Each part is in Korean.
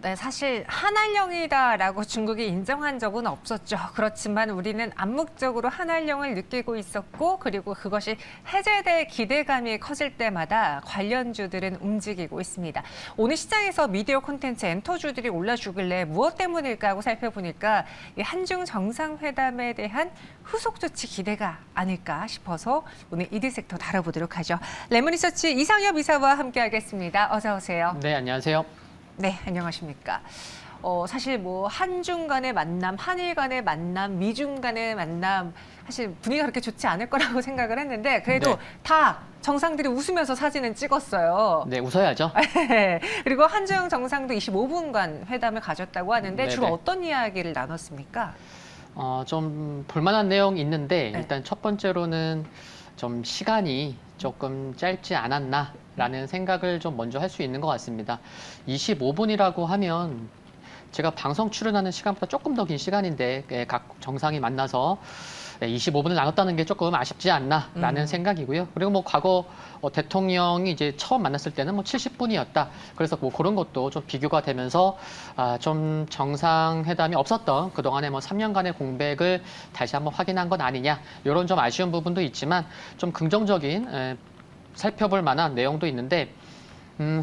네, 사실 한알령이다라고 중국이 인정한 적은 없었죠. 그렇지만 우리는 암묵적으로 한알령을 느끼고 있었고, 그리고 그것이 해제될 기대감이 커질 때마다 관련주들은 움직이고 있습니다. 오늘 시장에서 미디어 콘텐츠 엔터주들이 올라주길래 무엇 때문일까 하고 살펴보니까 이 한중 정상회담에 대한 후속 조치 기대가 아닐까 싶어서 오늘 이들 섹터 다뤄보도록 하죠. 레몬리서치 이상엽 이사와 함께하겠습니다. 어서 오세요. 네, 안녕하세요. 네, 안녕하십니까. 사실 뭐 한중 간의 만남, 한일 간의 만남, 미중 간의 만남 사실 분위기가 그렇게 좋지 않을 거라고 생각을 했는데 그래도 네. 다 정상들이 웃으면서 사진은 찍었어요. 네, 웃어야죠. 그리고 한중 정상도 25분간 회담을 가졌다고 하는데 주로 네네. 어떤 이야기를 나눴습니까? 좀 볼만한 내용이 있는데 네. 일단 첫 번째로는 좀 시간이 조금 짧지 않았나라는 생각을 좀 먼저 할 수 있는 것 같습니다. 25분이라고 하면 제가 방송 출연하는 시간보다 조금 더 긴 시간인데 각 정상이 만나서 25분을 나눴다는 게 조금 아쉽지 않나라는 생각이고요. 그리고 뭐 과거 대통령이 이제 처음 만났을 때는 뭐 70분이었다. 그래서 뭐 그런 것도 좀 비교가 되면서 좀 정상회담이 없었던 그동안의 뭐 3년간의 공백을 다시 한번 확인한 건 아니냐. 이런 좀 아쉬운 부분도 있지만 좀 긍정적인 살펴볼 만한 내용도 있는데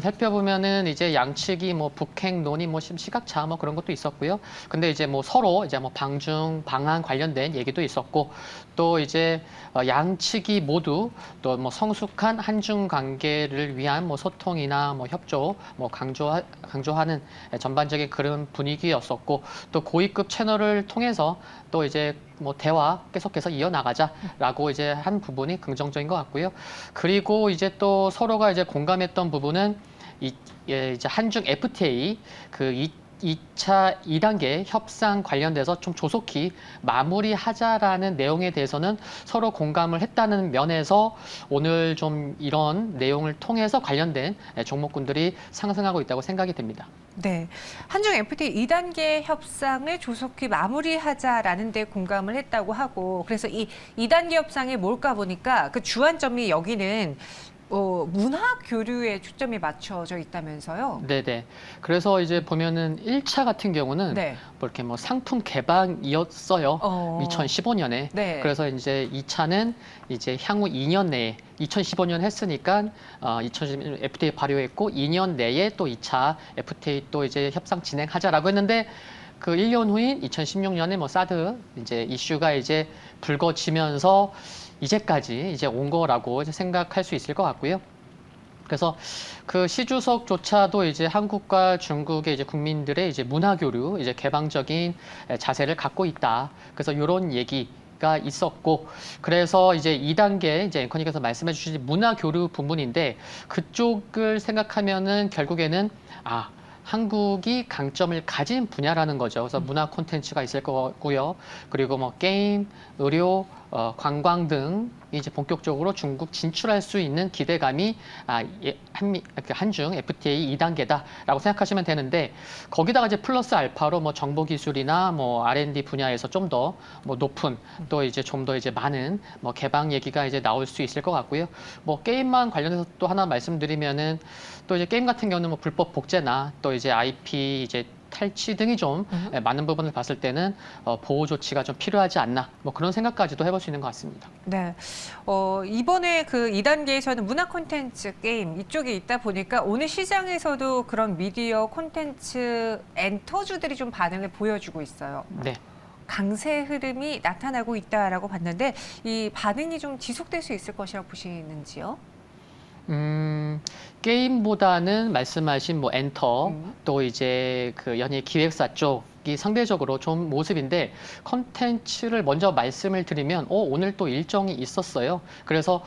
살펴보면은 이제 양측이 뭐 북핵 논의, 뭐 시각차 뭐 그런 것도 있었고요. 근데 이제 뭐 서로 이제 뭐 방중 방한 관련된 얘기도 있었고 또 이제 양측이 모두 또 뭐 성숙한 한중 관계를 위한 뭐 소통이나 뭐 협조 뭐 강조하는 전반적인 그런 분위기였었고 또 고위급 채널을 통해서 또 이제 뭐 대화 계속해서 이어나가자라고 이제 한 부분이 긍정적인 것 같고요. 그리고 이제 또 서로가 이제 공감했던 부분은 이제 한중 FTA 그 2차 2단계 협상 관련돼서 좀 조속히 마무리하자라는 내용에 대해서는 서로 공감을 했다는 면에서 오늘 좀 이런 내용을 통해서 관련된 종목군들이 상승하고 있다고 생각이 됩니다. 네, 한중 FTA 2단계 협상을 조속히 마무리하자라는 데 공감을 했다고 하고 그래서 이 2단계 협상이 뭘까 보니까 그 주안점이 여기는 문화 교류에 초점이 맞춰져 있다면서요? 네네. 그래서 이제 보면은 1차 같은 경우는 네. 뭐 이렇게 뭐 상품 개방이었어요. 2015년에. 네. 그래서 이제 2차는 이제 향후 2년 내에 2015년 했으니까 2010년 FTA 발효했고 2년 내에 또 2차 FTA 또 이제 협상 진행하자라고 했는데 그 1년 후인 2016년에 뭐 사드 이제 이슈가 이제 불거지면서 이제까지 이제 온 거라고 이제 생각할 수 있을 것 같고요. 그래서 그 시주석조차도 이제 한국과 중국의 이제 국민들의 이제 문화 교류, 이제 개방적인 자세를 갖고 있다. 그래서 이런 얘기가 있었고, 그래서 이제 2단계 이제 앵커님께서 말씀해 주신 문화 교류 부분인데 그쪽을 생각하면은 결국에는 한국이 강점을 가진 분야라는 거죠. 그래서 문화 콘텐츠가 있을 거고요. 그리고 뭐 게임, 의료, 관광 등 이제 본격적으로 중국 진출할 수 있는 기대감이 한중 FTA 2단계다라고 생각하시면 되는데 거기다가 이제 플러스 알파로 뭐 정보 기술이나 뭐 R&D 분야에서 좀 더 뭐 높은 또 이제 좀 더 이제 많은 뭐 개방 얘기가 이제 나올 수 있을 것 같고요. 뭐 게임만 관련해서 또 하나 말씀드리면은 또 이제 게임 같은 경우는 뭐 불법 복제나 또 이제 IP 이제 탈취 등이 좀 많은 부분을 봤을 때는 보호 조치가 좀 필요하지 않나 뭐 그런 생각까지도 해볼 수 있는 것 같습니다. 네. 이번에 그 2단계에서는 문화 콘텐츠 게임 이쪽에 있다 보니까 오늘 시장에서도 그런 미디어 콘텐츠 엔터주들이 좀 반응을 보여주고 있어요. 네. 강세 흐름이 나타나고 있다라고 봤는데 이 반응이 좀 지속될 수 있을 것이라고 보시는지요? 게임보다는 말씀하신 뭐 엔터 또 이제 그 연예 기획사 쪽이 상대적으로 좀 모습인데 컨텐츠를 먼저 말씀을 드리면 오늘 또 일정이 있었어요. 그래서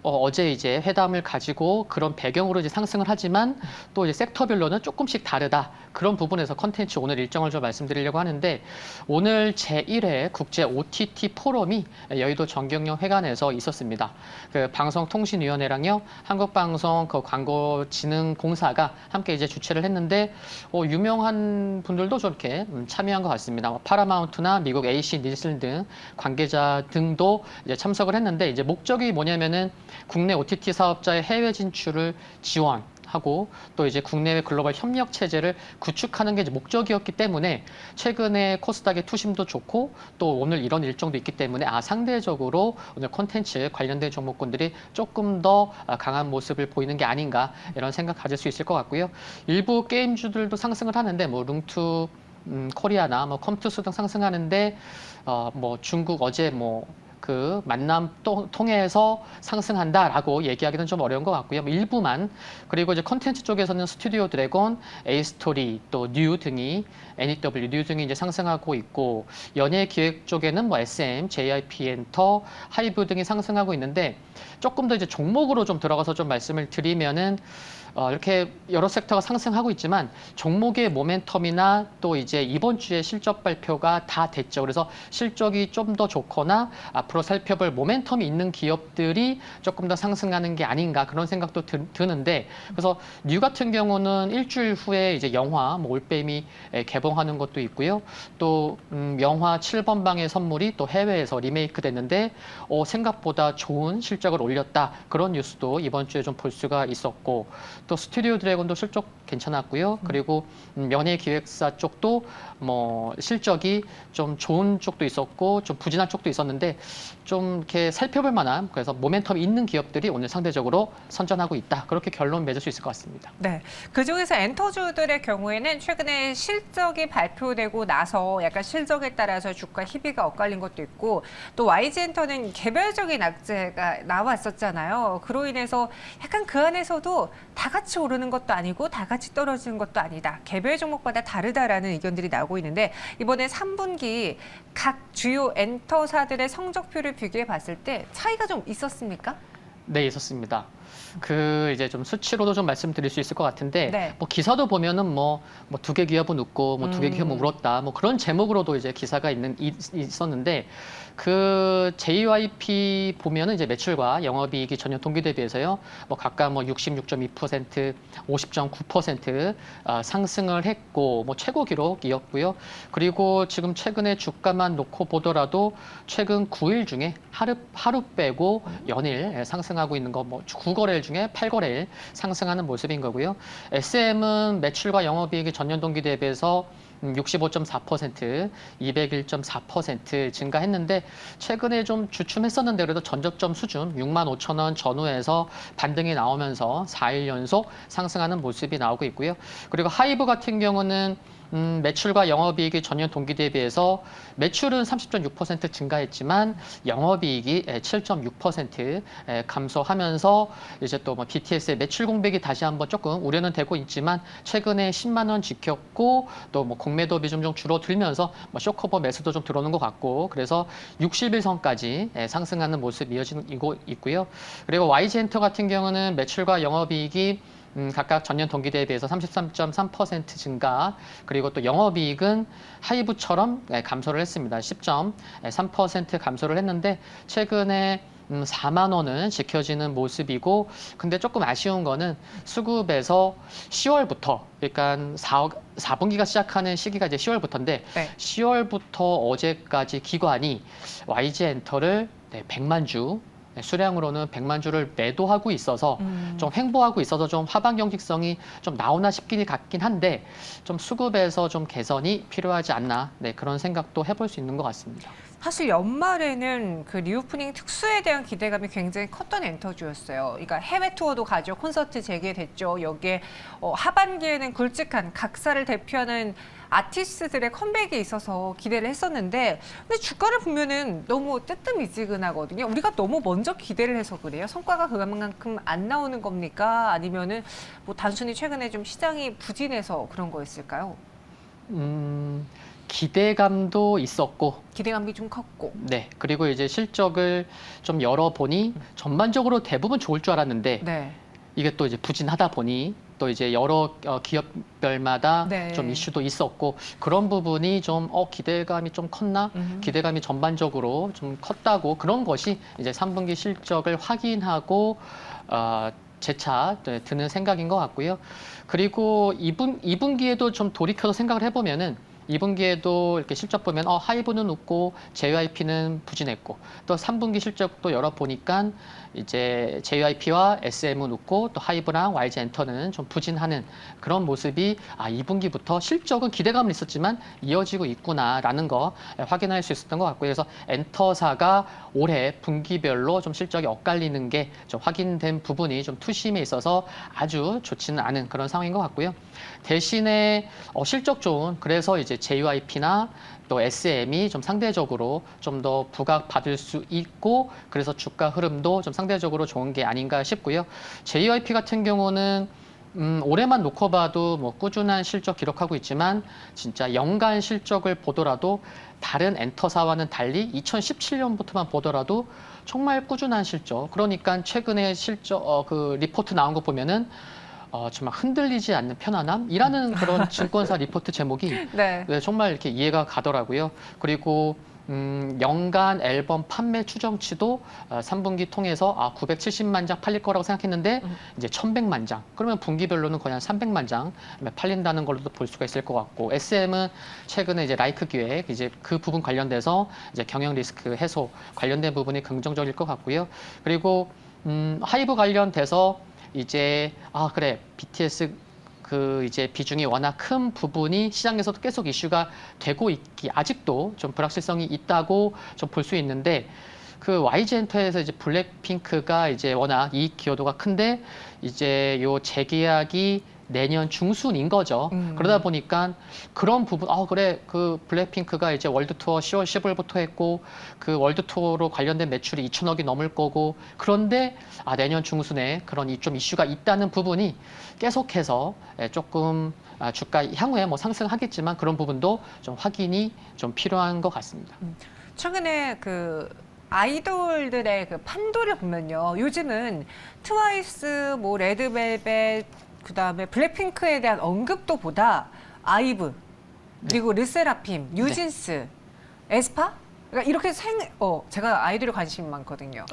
어제 이제 회담을 가지고 그런 배경으로 이제 상승을 하지만 또 이제 섹터별로는 조금씩 다르다. 그런 부분에서 컨텐츠 오늘 일정을 좀 말씀드리려고 하는데 오늘 제1회 국제 OTT 포럼이 여의도 정경영 회관에서 있었습니다. 그 방송통신위원회랑요, 한국방송 그 광고진흥공사가 함께 이제 주최를 했는데 유명한 분들도 저렇게 참여한 것 같습니다. 뭐 파라마운트나 미국 AC 닐슨 등 관계자 등도 이제 참석을 했는데 이제 목적이 뭐냐면은 국내 OTT 사업자의 해외 진출을 지원 하고 또 이제 국내외 글로벌 협력 체제를 구축하는 게 이제 목적이었기 때문에 최근에 코스닥의 투심도 좋고 또 오늘 이런 일정도 있기 때문에 상대적으로 오늘 콘텐츠 관련된 종목군들이 조금 더 강한 모습을 보이는 게 아닌가 이런 생각 가질 수 있을 것 같고요. 일부 게임주들도 상승을 하는데 뭐 룽투 코리아나 뭐 컴투스 등 상승하는데 뭐 중국 어제 뭐 그 만남 통해서 상승한다라고 얘기하기는 좀 어려운 것 같고요. 뭐 일부만. 그리고 이제 컨텐츠 쪽에서는 스튜디오 드래곤, 에이스토리, 또 뉴 등이 NEW 뉴 등이 이제 상승하고 있고 연예 기획 쪽에는 뭐 SM, JYP 엔터, 하이브 등이 상승하고 있는데 조금 더 이제 종목으로 좀 들어가서 좀 말씀을 드리면은 이렇게 여러 섹터가 상승하고 있지만 종목의 모멘텀이나 또 이제 이번 주에 실적 발표가 다 됐죠. 그래서 실적이 좀 더 좋거나 앞으로 살펴볼 모멘텀이 있는 기업들이 조금 더 상승하는 게 아닌가 그런 생각도 드는데 그래서 뉴 같은 경우는 일주일 후에 이제 영화 뭐 올빼미 개봉하는 것도 있고요. 또 영화 7번 방의 선물이 또 해외에서 리메이크 됐는데 생각보다 좋은 실적을 올렸다. 그런 뉴스도 이번 주에 좀 볼 수가 있었고 또 스튜디오 드래곤도 실적 괜찮았고요. 그리고 연예 기획사 쪽도 뭐 실적이 좀 좋은 쪽도 있었고 좀 부진한 쪽도 있었는데 좀 이렇게 살펴볼 만한 그래서 모멘텀이 있는 기업들이 오늘 상대적으로 선전하고 있다. 그렇게 결론 맺을 수 있을 것 같습니다. 네. 그중에서 엔터주들의 경우에는 최근에 실적이 발표되고 나서 약간 실적에 따라서 주가 희비가 엇갈린 것도 있고 또 YG엔터는 개별적인 악재가 나왔었잖아요. 그로 인해서 약간 그 안에서도 다 같이 오르는 것도 아니고 다 같이 떨어지는 것도 아니다. 개별 종목마다 다르다라는 의견들이 나오고 있는데 이번에 3분기 각 주요 엔터사들의 성적표를 비교해 봤을 때 차이가 좀 있었습니까? 네, 있었습니다. 그 이제 좀 수치로도 좀 말씀드릴 수 있을 것 같은데 네. 뭐 기사도 보면은 뭐 두 개 기업은 웃고 뭐 두 개 기업은 울었다 뭐 그런 제목으로도 이제 기사가 있었는데 그 JYP 보면은 이제 매출과 영업이익이 전년 동기 대비해서요 뭐 각각 뭐 66.2%, 50.9% 상승을 했고 뭐 최고 기록이었고요. 그리고 지금 최근에 주가만 놓고 보더라도 최근 9일 중에 하루 빼고 연일 상승하고 있는 거 뭐 9거래일 중에 8거래일 상승하는 모습인 거고요. SM은 매출과 영업이익이 전년 동기 대비해서 65.4%, 201.4% 증가했는데 최근에 좀 주춤했었는데 그래도 전저점 수준 65,000원 전후에서 반등이 나오면서 4일 연속 상승하는 모습이 나오고 있고요. 그리고 하이브 같은 경우는 매출과 영업이익이 전년 동기 대비해서 매출은 30.6% 증가했지만 영업이익이 7.6% 감소하면서 이제 또 뭐 BTS의 매출 공백이 다시 한번 조금 우려는 되고 있지만 최근에 10만 원 지켰고 또 뭐 공매도 비중 좀 줄어들면서 뭐 쇼커버 매수도 좀 들어오는 것 같고 그래서 60일선까지 상승하는 모습이 이어지고 있고요. 그리고 YG엔터 같은 경우는 매출과 영업이익이 각각 전년 동기 대비해서 33.3% 증가 그리고 또 영업이익은 하이브처럼 감소를 했습니다. 10.3% 감소를 했는데 최근에 4만 원은 지켜지는 모습이고 근데 조금 아쉬운 거는 수급에서 10월부터 그러니까 4분기가 시작하는 시기가 이제 10월부터인데 네. 10월부터 어제까지 기관이 YG엔터를 100만 주 수량으로는 100만 주를 매도하고 있어서 좀 횡보하고 있어서 좀 하방 경직성이 좀 나오나 싶긴 같긴 한데 좀 수급에서 좀 개선이 필요하지 않나 그런 생각도 해볼 수 있는 것 같습니다. 사실 연말에는 그 리오프닝 특수에 대한 기대감이 굉장히 컸던 엔터주였어요. 그러니까 해외 투어도 가죠. 콘서트 재개됐죠. 여기에 하반기에는 굵직한 각사를 대표하는 아티스트들의 컴백이 있어서 기대를 했었는데 근데 주가를 보면은 너무 뜨뜻미지근하거든요. 우리가 너무 먼저 기대를 해서 그래요. 성과가 그만큼 안 나오는 겁니까? 아니면은 뭐 단순히 최근에 좀 시장이 부진해서 그런 거였을까요? 기대감도 있었고 기대감이 좀 컸고. 네 그리고 이제 실적을 좀 열어보니 전반적으로 대부분 좋을 줄 알았는데 네. 이게 또 이제 부진하다 보니 또 이제 여러 기업별마다 네. 좀 이슈도 있었고 그런 부분이 좀 기대감이 좀 컸나? 기대감이 전반적으로 좀 컸다고 그런 것이 이제 3분기 실적을 확인하고 재차 드는 생각인 것 같고요. 그리고 2분기에도 좀 돌이켜서 생각을 해보면은 2분기에도 이렇게 실적 보면 하이브는 웃고 JYP는 부진했고 또 3분기 실적도 열어보니까 이제 JYP와 SM은 웃고 또 하이브랑 YG 엔터는 좀 부진하는 그런 모습이 2분기부터 실적은 기대감은 있었지만 이어지고 있구나라는 거 확인할 수 있었던 것 같고요. 그래서 엔터사가 올해 분기별로 좀 실적이 엇갈리는 게 좀 확인된 부분이 좀 투심에 있어서 아주 좋지는 않은 그런 상황인 것 같고요. 대신에 실적 좋은 그래서 이제 JYP나 또 SM이 좀 상대적으로 좀 더 부각받을 수 있고 그래서 주가 흐름도 좀 상대적으로 좋은 게 아닌가 싶고요. JYP 같은 경우는 올해만 놓고 봐도 뭐 꾸준한 실적 기록하고 있지만 진짜 연간 실적을 보더라도 다른 엔터사와는 달리 2017년부터만 보더라도 정말 꾸준한 실적. 그러니까 최근에 실적 그 리포트 나온 거 보면은 정말 흔들리지 않는 편안함이라는 그런 증권사 리포트 제목이 네. 네, 정말 이렇게 이해가 가더라고요. 그리고 연간 앨범 판매 추정치도 3분기 통해서 970만 장 팔릴 거라고 생각했는데 이제 1,100만 장. 그러면 분기별로는 거의 한 300만 장 팔린다는 걸로도 볼 수가 있을 것 같고 SM은 최근에 이제 라이크 기획 이제 그 부분 관련돼서 이제 경영 리스크 해소 관련된 부분이 긍정적일 것 같고요. 그리고 하이브 관련돼서 이제 그래 BTS 그 이제 비중이 워낙 큰 부분이 시장에서도 계속 이슈가 되고 있기 아직도 좀 불확실성이 있다고 좀 볼 수 있는데 그 YG 엔터에서 이제 블랙핑크가 이제 워낙 이익 기여도가 큰데 이제 요 재계약이 내년 중순인 거죠. 그러다 보니까 그런 부분, 그래, 그 블랙핑크가 이제 월드 투어 10월 15일부터 했고, 그 월드 투어로 관련된 매출이 2천억이 넘을 거고, 그런데 내년 중순에 그런 좀 이슈가 있다는 부분이 계속해서 조금 주가 향후에 뭐 상승하겠지만 그런 부분도 좀 확인이 좀 필요한 것 같습니다. 최근에 그 아이돌들의 그 판도를 보면요. 요즘은 트와이스, 뭐 레드벨벳, 그다음에 블랙핑크에 대한 언급도보다 아이브, 그리고 르세라핌, 뉴진스, 에스파? 그러니까 이렇게 제가 아이돌에 관심이 많거든요.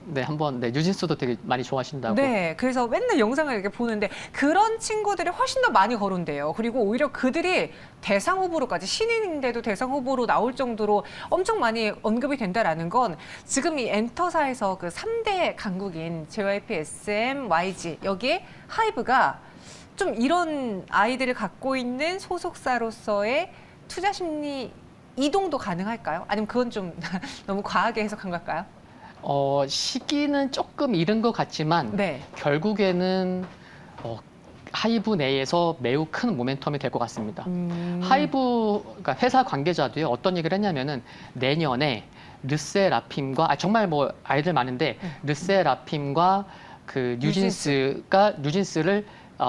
네, 한번, 뉴진스도 되게 많이 좋아하신다고. 네, 그래서 맨날 영상을 이렇게 보는데 그런 친구들이 훨씬 더 많이 거론돼요. 그리고 오히려 그들이 대상 후보로까지 신인인데도 대상 후보로 나올 정도로 엄청 많이 언급이 된다라는 건 지금 이 엔터사에서 그 3대 강국인 JYP, SM, YG 여기에 하이브가 좀 이런 아이들을 갖고 있는 소속사로서의 투자 심리 이동도 가능할까요? 아니면 그건 좀 너무 과하게 해석한 걸까요? 시기는 조금 이른 것 같지만 네. 결국에는 하이브 내에서 매우 큰 모멘텀이 될 것 같습니다. 하이브 그러니까 회사 관계자도요 어떤 얘기를 했냐면은 내년에 르세라핌과 정말 뭐 아이들 많은데 르세라핌과 그 뉴진스를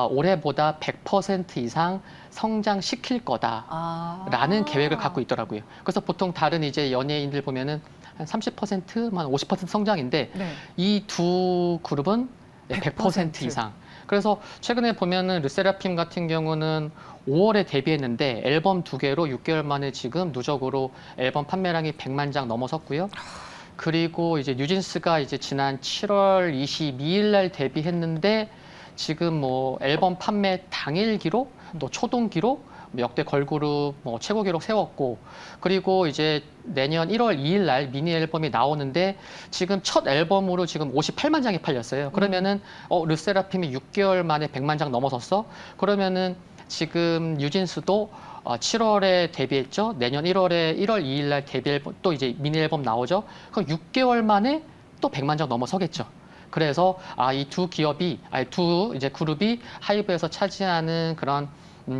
올해보다 100% 이상 성장시킬 거다라는 계획을 갖고 있더라고요. 그래서 보통 다른 이제 연예인들 보면은 한 30%, 한 50% 성장인데 네. 이 두 그룹은 100% 이상. 그래서 최근에 보면은 르세라핌 같은 경우는 5월에 데뷔했는데 앨범 2개로 6개월 만에 지금 누적으로 앨범 판매량이 100만 장 넘어섰고요. 그리고 이제 뉴진스가 이제 지난 7월 22일 날 데뷔했는데 지금 뭐 앨범 판매 당일 기록, 또 초동 기록, 역대 걸그룹 뭐 최고 기록 세웠고, 그리고 이제 내년 1월 2일 날 미니 앨범이 나오는데 지금 첫 앨범으로 지금 58만 장이 팔렸어요. 그러면은 르세라핌이 6개월 만에 100만 장 넘어섰어? 그러면은 지금 뉴진스도 7월에 데뷔했죠. 내년 1월 2일 날 데뷔 앨범 또 이제 미니 앨범 나오죠. 그럼 6개월 만에 또 100만 장 넘어서겠죠. 그래서 이 두 기업이 두 이제 그룹이 하이브에서 차지하는 그런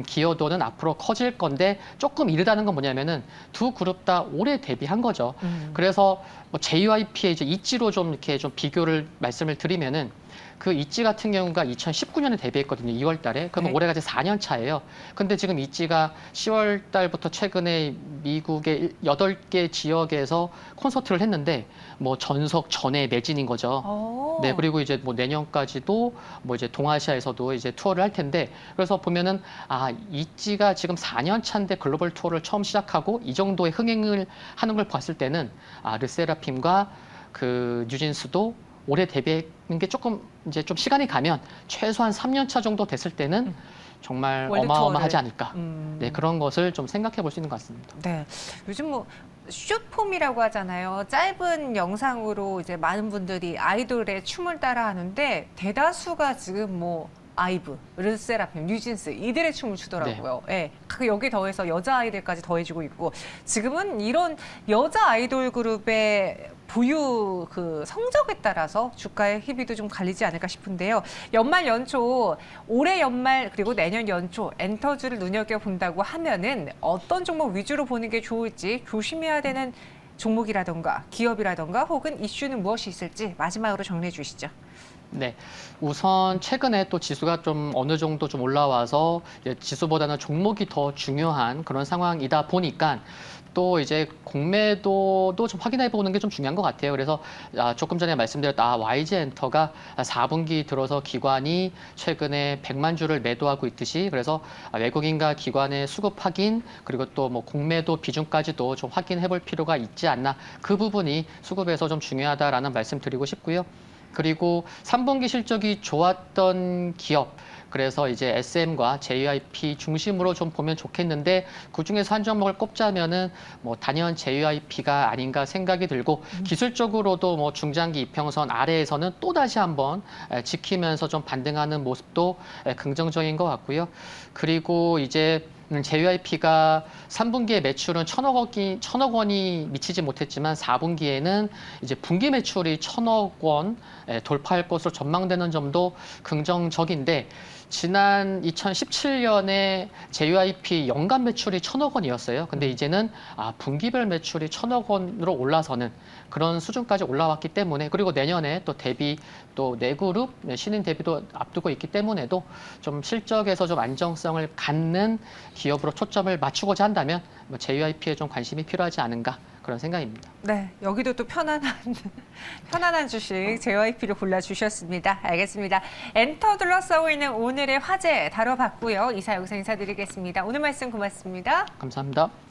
기여도는 앞으로 커질 건데 조금 이르다는 건 뭐냐면은 두 그룹 다 올해 데뷔한 거죠. 그래서 뭐 JYP의 이제 있지로 좀 이렇게 좀 비교를 말씀을 드리면은 그 있지 같은 경우가 2019년에 데뷔했거든요. 2월 달에. 그러면 네. 올해가 이제 4년 차예요. 근데 지금 있지가 10월 달부터 최근에 미국의 8개 지역에서 콘서트를 했는데 뭐 전석 전에 매진인 거죠. 네, 그리고 이제 뭐 내년까지도 뭐 이제 동아시아에서도 이제 투어를 할 텐데 그래서 보면은 있지가 지금 4년 차인데 글로벌 투어를 처음 시작하고 이 정도의 흥행을 하는 걸 봤을 때는 르세라핌과 그 뉴진스도 올해 데뷔하는 게 조금 이제 좀 시간이 가면 최소한 3년 차 정도 됐을 때는 정말 월드 어마어마하지 투어를. 않을까. 네, 그런 것을 좀 생각해 볼 수 있는 것 같습니다. 네. 요즘 뭐 숏폼이라고 하잖아요. 짧은 영상으로 이제 많은 분들이 아이돌의 춤을 따라 하는데 대다수가 지금 뭐 아이브, 르세라핌, 뉴진스 이들의 춤을 추더라고요. 예. 그 여기 더해서 여자 아이들까지 더해지고 있고 지금은 이런 여자 아이돌 그룹의 부유 그 성적에 따라서 주가의 희비도 좀 갈리지 않을까 싶은데요. 연말 연초, 올해 연말 그리고 내년 연초 엔터주를 눈여겨본다고 하면은 어떤 종목 위주로 보는 게 좋을지 조심해야 되는 종목이라던가 기업이라던가 혹은 이슈는 무엇이 있을지 마지막으로 정리해 주시죠. 네, 우선 최근에 또 지수가 좀 어느 정도 좀 올라와서 이제 지수보다는 종목이 더 중요한 그런 상황이다 보니까 또 이제 공매도도 좀 확인해 보는 게 좀 중요한 것 같아요. 그래서 조금 전에 말씀드렸던 YG엔터가 4분기 들어서 기관이 최근에 100만 주를 매도하고 있듯이 그래서 외국인과 기관의 수급 확인 그리고 또 뭐 공매도 비중까지도 좀 확인해 볼 필요가 있지 않나 그 부분이 수급에서 좀 중요하다라는 말씀 드리고 싶고요. 그리고 3분기 실적이 좋았던 기업, 그래서 이제 SM과 JYP 중심으로 좀 보면 좋겠는데 그중에서 한 종목을 꼽자면은 뭐 단연 JYP가 아닌가 생각이 들고 기술적으로도 뭐 중장기 이평선 아래에서는 또 다시 한번 지키면서 좀 반등하는 모습도 긍정적인 것 같고요. 그리고 이제 JYP가 3분기에 매출은 1,000억 원이 미치지 못했지만 4분기에는 이제 분기 매출이 1,000억 원 돌파할 것으로 전망되는 점도 긍정적인데 지난 2017년에 JYP 연간 매출이 1,000억 원이었어요. 근데 이제는 분기별 매출이 1,000억 원으로 올라서는 그런 수준까지 올라왔기 때문에 그리고 내년에 또 대비 또 네 그룹 신인 대비도 앞두고 있기 때문에도 좀 실적에서 좀 안정성을 갖는 기업으로 초점을 맞추고자 한다면 뭐 JYP에 좀 관심이 필요하지 않은가 그런 생각입니다. 네, 여기도 또 편안한 주식 JYP를 골라주셨습니다. 알겠습니다. 엔터 둘러싸고 있는 오늘의 화제 다뤄봤고요. 이사 여기서 인사드리겠습니다. 오늘 말씀 고맙습니다. 감사합니다.